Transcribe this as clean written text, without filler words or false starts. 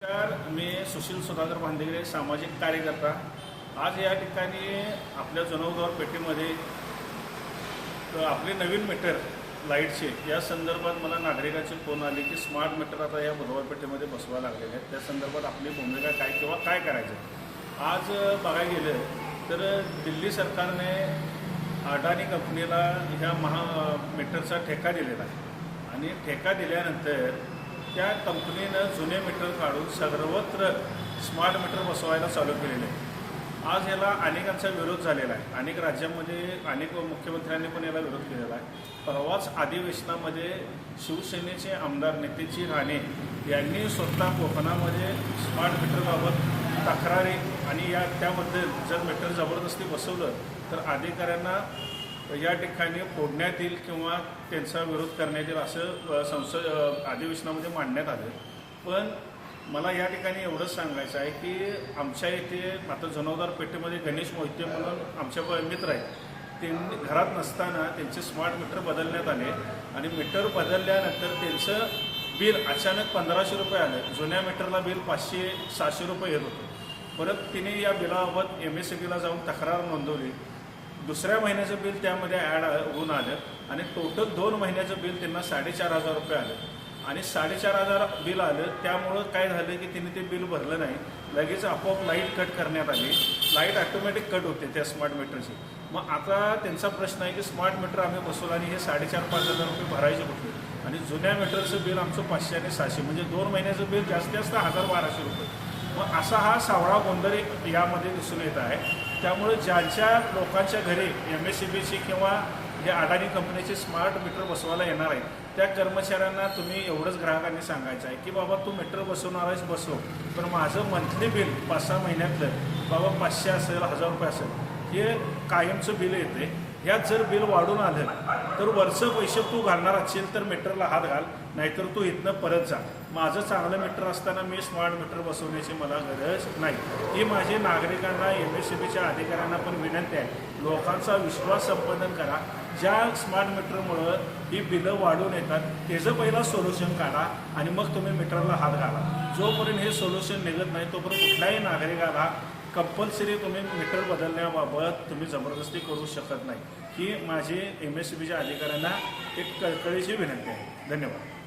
नमस्कार, मी सुशील सुधाकर भांदेगरे, सामाजिक कार्यकर्ता। आज या ठिकाणी आपल्या जनौदर पेठेमध्ये आपले नवीन मीटर लाईटचे या संदर्भात मला नागरिकांचे फोन आले की स्मार्ट मीटर आता या बुधवार पेठेमध्ये बसवा लागलेले आहेत। त्या संदर्भात आपली भूमिका काय किंवा काय करायचं आज बघायला गेलं तर दिल्ली सरकारने अडानी कंपनीला ह्या मीटरचा ठेका दिलेला आहे आणि ठेका दिल्यानंतर त्या कंपनीनं जुने मीटर काढून सर्वत्र स्मार्ट मीटर बसवायला चालू केलेले आहे। आज याला अनेकांचा विरोध झालेला आहे। अनेक राज्यांमध्ये अनेक मुख्यमंत्र्यांनी पण याला विरोध केलेला आहे। परवाच अधिवेशनामध्ये शिवसेनेचे आमदार नितीनजी राणे यांनी स्वतः कोकणामध्ये स्मार्ट मीटरबाबत तक्रारी आणि त्याबद्दल जर मीटर जबरदस्ती बसवलं तर अधिकाऱ्यांना या ठिकाणी फोडण्यात येईल किंवा त्यांचा विरोध करण्यात येईल असं संसद अधिवेशनामध्ये मांडण्यात आलं। पण मला या ठिकाणी एवढंच सांगायचं आहे की आमच्या इथे आता जनौदर पेठेमध्ये गणेश मोहिते म्हणून आमच्या मित्र आहेत। त्यांनी घरात नसताना त्यांचे स्मार्ट मीटर बदलण्यात आले आणि मीटर बदलल्यानंतर त्यांचं बिल अचानक 1500 रुपये आलं। जुन्या मीटरला बिल 500-600 रुपये येत होतं। परत तिने या बिलाबाबत MSEBीला जाऊन तक्रार नोंदवली। दुसऱ्या महिन्याचं बिल त्यामध्ये ॲड होऊन आलं आणि टोटल 2 महिन्याचं बिल त्यांना 4500 रुपये आलं आणि 4500 बिल आलं। त्यामुळं काय झालं की तिने ते बिल भरलं नाही, लगेच आपोआप लाईट कट करण्यात आली। लाईट ऑटोमॅटिक कट होते त्या स्मार्ट मीटरची। मग आता त्यांचा प्रश्न आहे की स्मार्ट मीटर आम्ही बसवलं आणि हे 4500-5000 रुपये भरायचे कुठले आणि जुन्या मीटरचं बिल आमचं 500 आणि 600 म्हणजे 2 महिन्याचं बिल जास्तीत जास्त 1200 रुपये। मग असा हा सावळा गोंधळ यामध्ये दिसून येत आहे। त्यामुळे ज्यांच्या लोकांच्या घरी MSEBीची किंवा जे अडानी कंपनीचे स्मार्ट मीटर बसवायला येणार आहे त्या कर्मचाऱ्यांना तुम्ही एवढंच ग्राहकांनी सांगायचं आहे की बाबा तू मीटर बसवणार आहेस बसव, पण माझं मंथली बिल 5-6 महिन्यातलं बाबा 500 असेल 1000 रुपये असेल हे कायमचं बिल येते। ह्यात जर बिल वाढून आलं तर वरचं पैसे तू घालणार असेल तर मीटरला हात घाल, नाहीतर तू इथनं परत जा। माझं चांगलं मीटर असताना मी स्मार्ट मीटर बसवण्याची मला गरज नाही। ही माझी नागरिकांना MSEBीच्या अधिकाऱ्यांना पण विनंती आहे, लोकांचा विश्वास संपादन करा। ज्या स्मार्ट मीटरमुळं ही बिलं वाढून येतात त्याचं पहिलं सोल्युशन काढा आणि मग तुम्ही मीटरला हात घाला। जोपर्यंत हे सोल्युशन निघत नाही तोपर्यंत कुठल्याही नागरिकाला कंपल्सरी तुम्ही मीटर बदलण्याबाबत तुम्ही जबरदस्ती करू शकत नाही। ही माझी MSEBीच्या अधिकाऱ्यांना एक कळकळीची विनंती आहे। धन्यवाद।